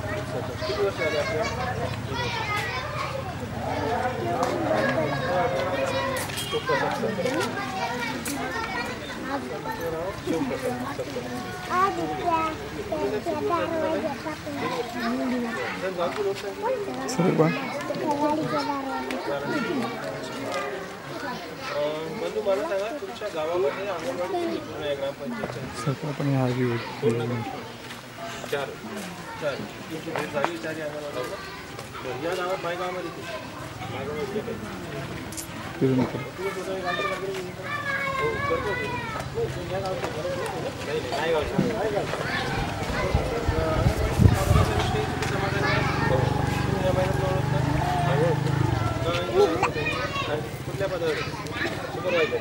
किती वर्ष झाले आपल्या? बंधू मला सांगा तुमच्या गावामध्ये अंगणवाडी किती आहे ग्रामपंचायत? पण हा घेऊ 4 तुमची भेट झाली 4 अंगणवाडी या गावात बायगावामध्ये कुठल्या पदावर सुपरवायझर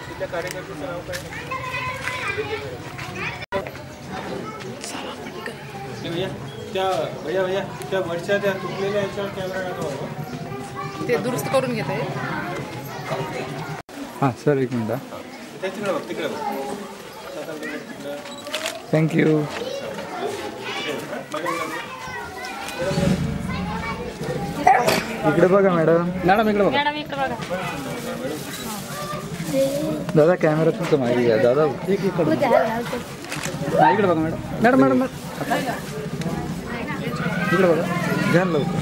तिथल्या कार्यकर्त्याचं नाव काय? त्या भैया त्या वरच्या त्या तुटलेल्या याच्यावर कॅमेरा टाकावा ते दुरुस्त करून घेत आहे. हां सर एक मिनिट. तिकडे बघ तिकडे बघ. थँक्यू. इकडे बघा मॅडम. मॅडम इकडे बघा. मॅडम इकडे बघा. दादा कॅमेरा तुमचा माहिती घ्या दादा. इकडे बघा मॅडम. मॅडम मॅडम इकडे बघा. घ्या लवकर.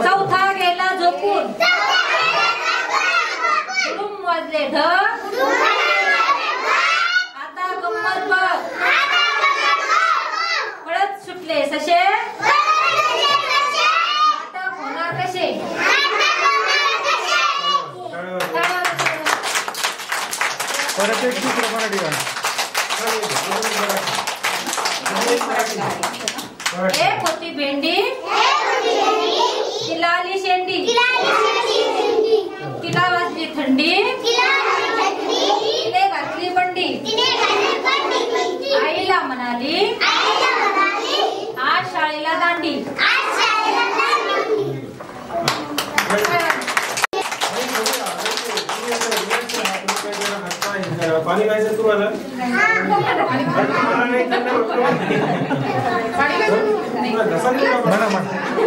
चौथा गेला झोपून वाजले आता गंमत बघ पळत सुटले सशे आता होणार कसे. परत एक दुसरं मराठी गाणं. एक होती भेंडी तिला आली शेंडी तिला वाजली थंडी तिने घातली बंडी आईला म्हणाली आज शाळेला दांडी. पाणी पाहिजे तुम्हाला?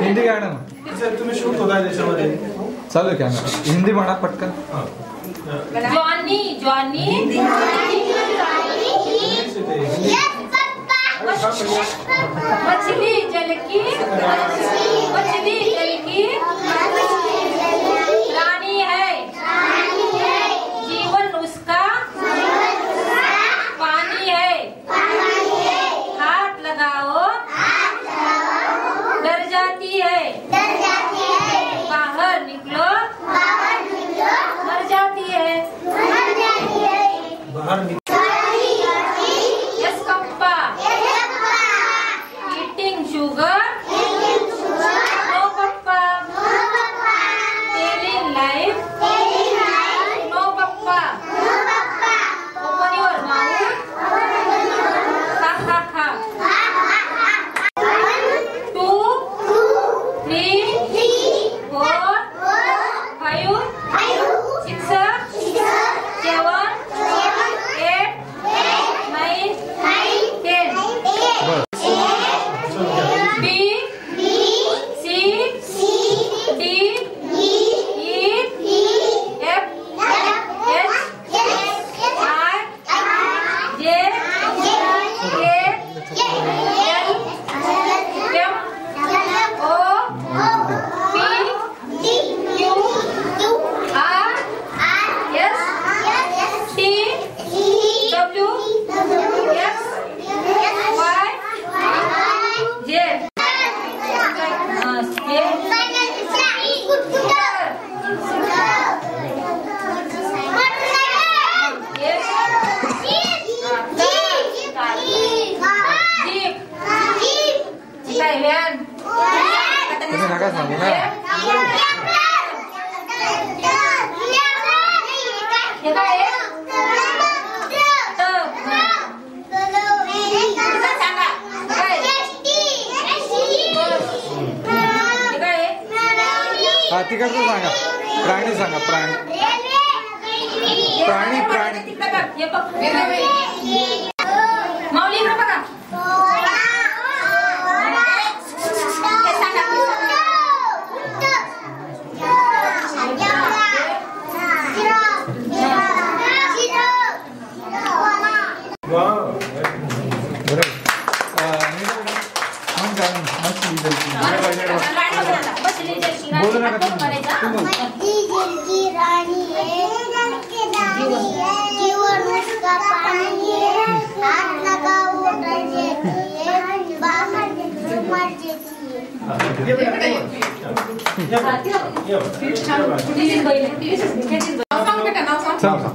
हिंदी गाणं तुम्ही शूट होता त्याच्यामध्ये चालू कॅमेरा. हिंदी म्हणा पटकन. ज्वानी ज्वानी मछली जल की रानी है जीवन उसका पानी है हाथ लगाओ डर जाती है बाहर निकलो मर जाती है बाहर यस कप्पा ईटिंग शुगर नो पप्पा नका सांगू ना. हा तिकडचं सांगा. प्राणी सांगा. प्राणी प्राणी प्राणी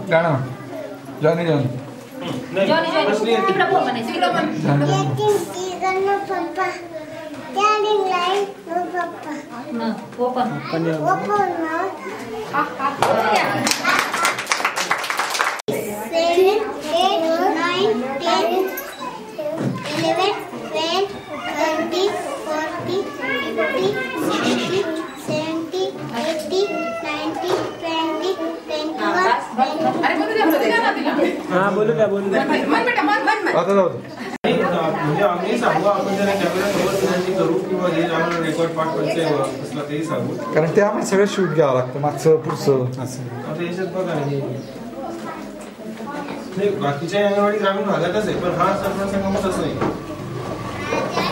गाणं जॉनी जॉनी हाँ बोलू क्या आता जाऊ म्हणजे आम्ही सांगू आपण जरा कॅमेरा समोर विनंती करू किंवा जे आम्हाला रेकॉर्ड पाठ करायचे असला तेही सांगू कारण ते आम्हाला सगळं शूट घ्यावं लागतं मागचं पुढचं असं. आता याच्यात बघा नाही बाकीच्या अंगणवाडी ग्रामीण भागातच आहे पण हा सरपंच संगमच असं नाही.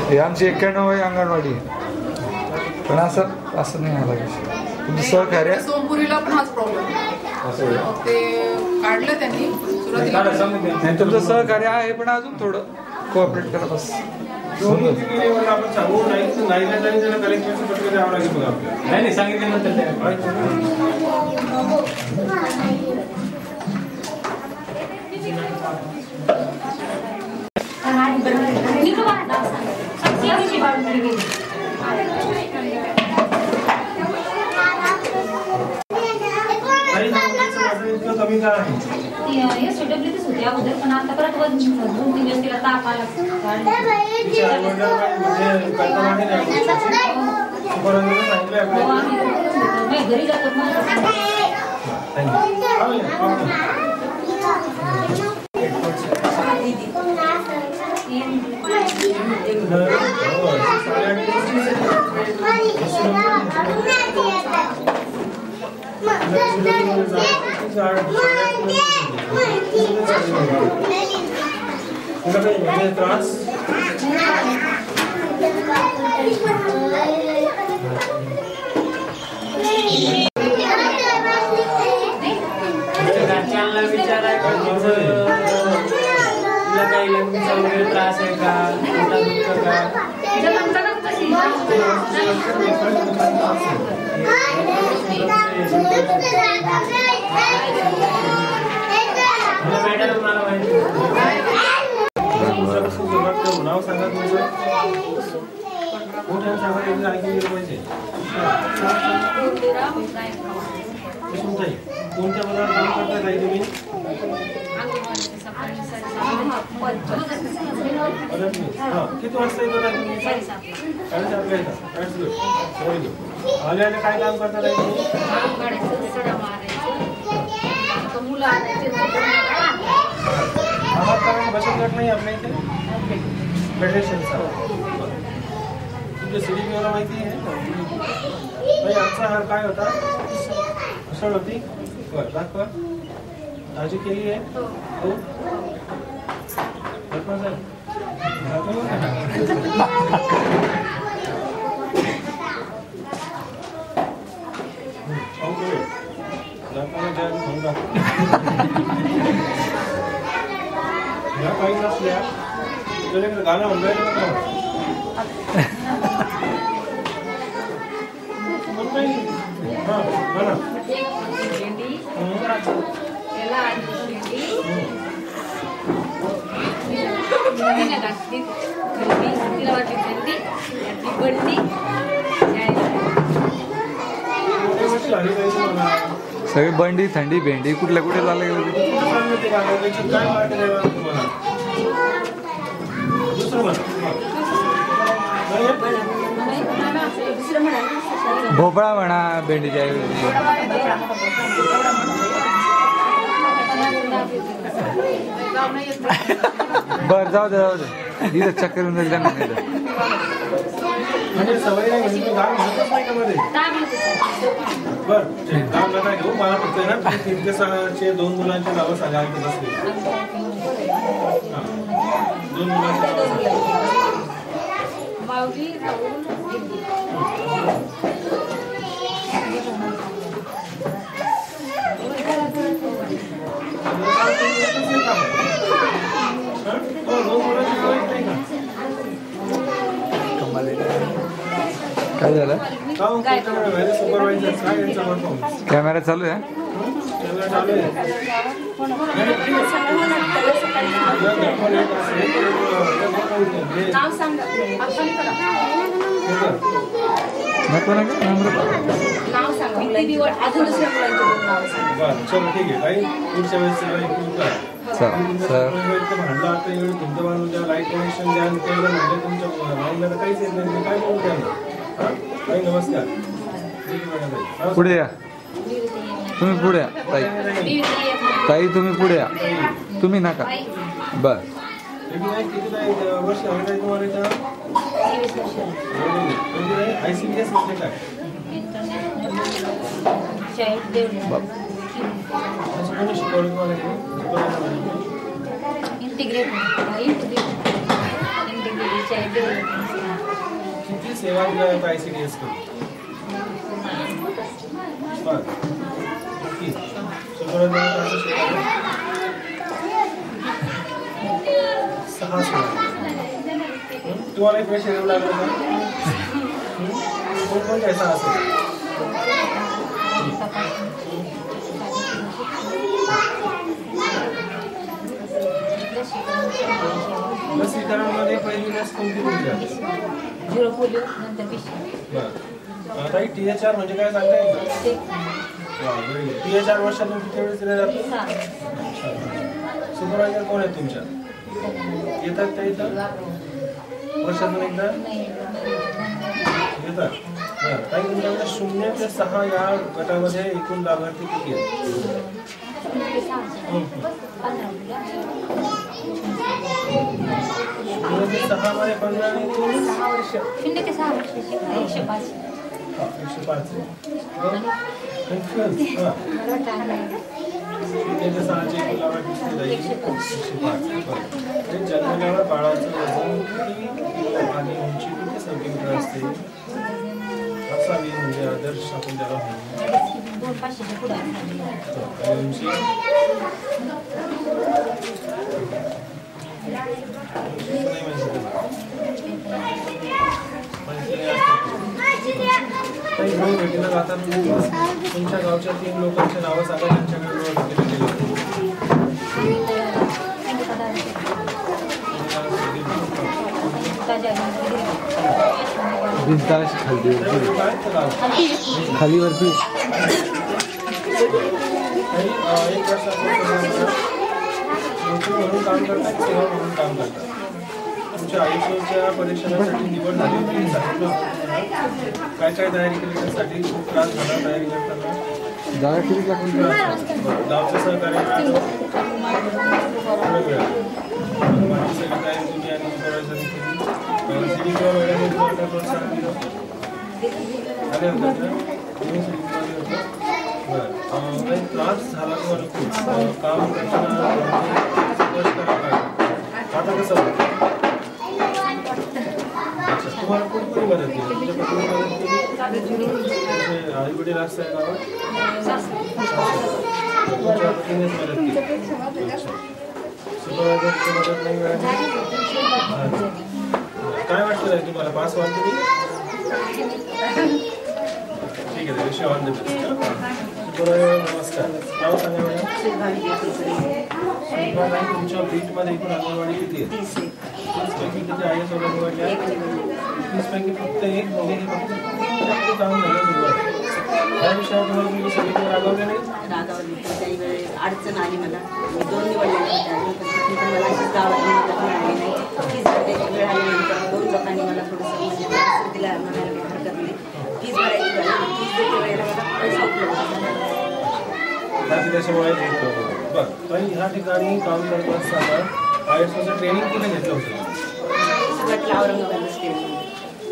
हे आमची 91 अंगणवाडी पण असं नाही आला विषय. तुमचं सहकार्य सोमपुरीला पण हाच प्रॉब्लेम ते काढलं त्यांनी नाही. तुमचं सहकार्य आहे पण अजून थोडं कोऑपरेट करा बस. आपण सांगू नाही त्याला कलेक्टरचं पत्र द्यावं लागेल बघा आपल्याला. नाही सांगितल्यानंतर कमी का आहे अगोदर पण आता परत 2-3 दिवस तिला ताप आला. घरी जातो त्रास आहे का नाव सांगा तुमचं मोठ्या सांगा ऐकून गेलं पाहिजे. कोणत्या पदार्थ काम करता ताई तुम्ही? किती वाजता येतो ताई तुम्ही? 7:30ला येतात. आले काय काम करता ताई तुम्ही? आहात कारण बचत गट नाही आपल्या इथे फेडरेशनचा. तुमच्या CDPOला माहिती आहे आमचा हार काय होता? उसळ होती. बरं दाखवा. भाजी केली आहे हो या काही नसल्या तुझ्याकडे गाणं म्हणलं तिला वाटली झाली काही तुम्हाला सगळी बंडी थंडी भेंडी कुठल्या कुठे चाललं गेलं काय वाटत आहे तुम्हाला दुसरं म्हणा भोपळा म्हणा भेंडीच्या ऐवजी. बर जाऊ दे इथं चक्कर येऊन जाईल त्यांना नाही तर. म्हणजे सवय नाही म्हणजे गाव घेतच नाही का मध्ये बरं गाव नका घेऊ मला फक्त आहे ना 3 ते 6 2 मुलांची नावं सांगा ऐकत असते 2 मुलांची नावं सांगा. काय झालं सुपरवायझर काय यांचा परफॉर्मन्स कॅमेरा चालू आहे. कॅमेरा चालू आहे नको ना बरं चलो ठीक आहे काही पुढच्या वेळेस भांडलं आता एवढं तुमचं बांधून द्या लाईट कनेक्शन द्या आणि केलं म्हणजे तुमच्या माइंडला तर काहीच येत नाही तुम्ही काय बोलू द्या हां काही नमस्कार पुढे या तुम्ही पुढे या ताई ताई तुम्ही पुढे या तुम्ही नका बर किती वर्ष आहे तुम्हाला इथं ICDS म्हणजे काय कोणी शिकवलं तुम्हाला किती सेवा दिल्या जातात ICDS कडून 6 सेवा तुम्हाला एक पैसे देऊ लागले का कोणकोणत्या 6 असेल लसीकरणमध्ये पहिली लस कोणती कोणती आहे ताई THR म्हणजे काय सांगता येईल THR वर्षातून किती वेळेस दिल्या जातात सुपरवायझर कोण आहेत तुमच्या येतात त्या इथं वर्षातून एकदा येतात ताई तुमच्याकडे 0 ते 6 या गटामध्ये एकूण लाभार्थी किती आहेत 0 ते 6 मध्ये 15 आणि 6 वर्ष 0 ते 6 वर्ष 105 105 कन्फ्युज हां ते सहाचे लाभार्थी किती जाईल 105 जन्मल्यावर बाळाचं वजन किती आणि उंची किती सेंटीमीटर असते असावी म्हणजे आदर्श आपण त्याला उंची भेटीला जातात तुमच्या गावच्या 3 लोकांची नावं सांगा त्यांच्याकडे भेटीला गेले खालीवरती 1 वर्षापासून म्हणून काम करतात सेवा म्हणून काम करतात तुमच्या आयुष्याच्या परीक्षणासाठी निवड झाली होती काय काय तयारी केली त्यासाठी खूप त्रास झाला तयारी करताना गावचं सहकार्य माझी सगळी तयारी तुम्ही आणि सुपरवायझरनी केली सिडी किंवा मॅडमने तुम्हाला प्रोत्साहन दिलं आले होतात ना तुम्ही सिडी किंवा होतं बरं काही त्रास झाला तुम्हाला खूप काम करताना आता कसं होतं तुम्हाला कोणी मदत केली तुमच्या पत्नीने मदत केली आई वडील असं गावात तुमच्या पत्नीनेच मदत केली सुपरवायझरची मदत नाही मिळाली काय वाटतं तुम्हाला पास व्हाल तुम्ही ठीक आहे विषय ऑल द बेस्ट सुपरवायझर नमस्कार नाव सांगा मॅडम तुमच्या बीटमध्ये एकूण अंगणवाडी किती आहे किती IS वगैरे निवडल्या पैकी फक्त एक म्हणजे हे फक्त काम झालं सुरुवात या विषयावर तुम्हाला तुम्ही सगळीकडे रागवले नाही रागावली काही वेळेस अडचण आली मला मी 2 निवडले होते अजून पण मला अशीच गावातली मदत मिळाली नाही फीज भरायची वेळ आल्यानंतर 2 लोकांनी मला थोडंसं म्हणजे तिला म्हणायला काही हरकत नाही फीज भरायची वेळ फीज देते वेळेला मला पैसे उपलब्ध बाकी त्याच्यामुळे बरं पण ह्या ठिकाणी काम करत असताना ISOचं ट्रेनिंग कुठे घेतलं होतं सुरुवातीला औरंगाबादला ट्रेनिंग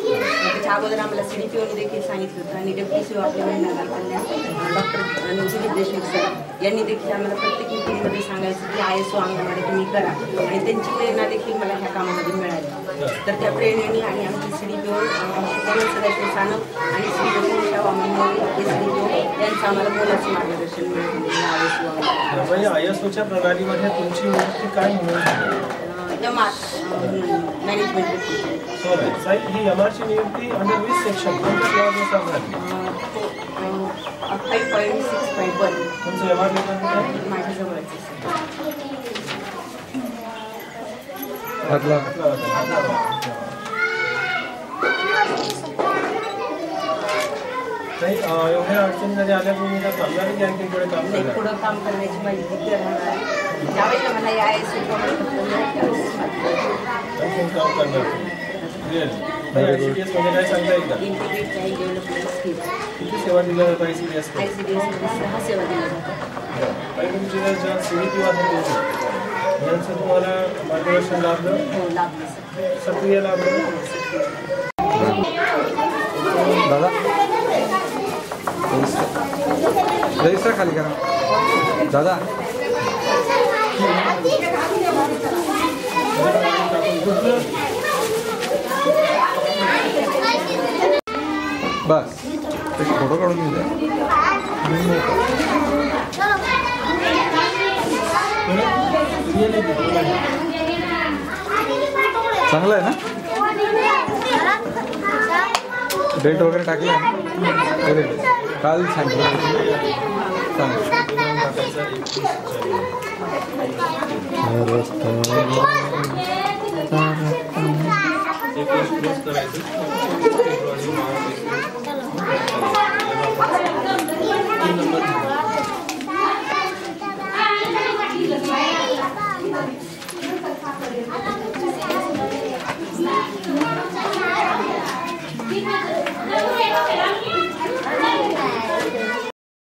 त्याच्या अगोदर आम्हाला CDPOने देखील सांगितलं होतं आणि डेप्युटी आपल्या महिला कल्याण डॉक्टर दिलीप देशमुख सर यांनी देखील आम्हाला प्रत्येक मीटिंगमध्ये सांगायचं की ISO अंगणवाडी तुम्ही करा आणि त्यांची प्रेरणा देखील मला ह्या कामामध्ये मिळाली तर त्या प्रेरणेने आणि आमची CDPO सदाशिव सानप आणि CDPO SDPO यांचं आम्हाला मोलाचं मार्गदर्शन मिळालं ISOच्या प्रणालीमध्ये तुमची नियुक्ती काय म्हणून मॅनेजमेंट साहेब ही MRची नियुक्ती अंडर विच सेक्शन कोणत्या क्लॉजनुसार झाली 5.6.1 तुमचं MR लेखन माझ्या जवळच घातला नाही एवढ्या अडचणी जरी आल्या तुम्ही त्या कामगारी की आणखी पुढे काम नाही करणार पुढं काम करण्याची माझी जिद्द राहणार ज्यावेळेला मला या ISO आणखी काम करणार ICDS म्हणजे काय सांगता येईल का इंटिग्रेट चाइल्ड डेव्हलपमेंट स्कीम किती सेवा दिल्या जातात ICDS ICDS मध्ये 6 सेवा दिल्या जातात आणि तुमचे ज्या CDPO आहेत यांचं तुम्हाला मार्गदर्शन लाभलं हो लाभलं सर सक्रिय लाभलं दादा रजिस्टर खाली करा दादा बस एक फोटो काढून घेऊ द्या चांगलं आहे ना डेट वगैरे टाकली आहे काल सांगितलं एक क्लोज करायचं